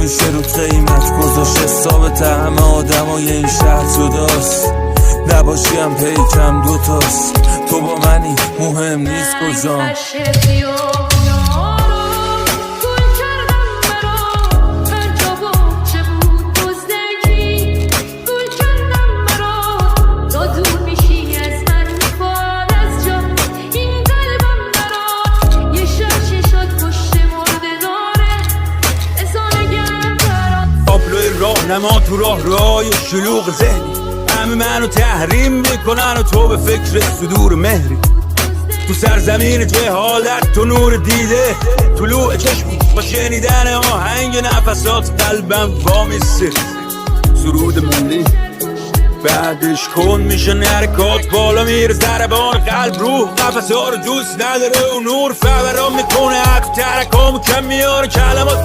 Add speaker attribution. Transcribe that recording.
Speaker 1: میشه رو قیمت گذاشت حساب همه آدمای این شهر جداست نباشیم پیکم دوتاست تو با منی مهم نیست کجام
Speaker 2: نما تو راه شلوغ ذهنی همه منو تحریم میکنن و تو به فکر صدور مهری تو سرزمین جهالت تو نور دیده طلوع چشمی با شنیدن آهنگ نفسات قلبم وامیسته سرود ملی بعدش کن میشه نرکات بالا میره ضربان قلب روح قفصه ها رو دوست نداره و نور فوران میکنه حق ترکامو کم میاره کلمات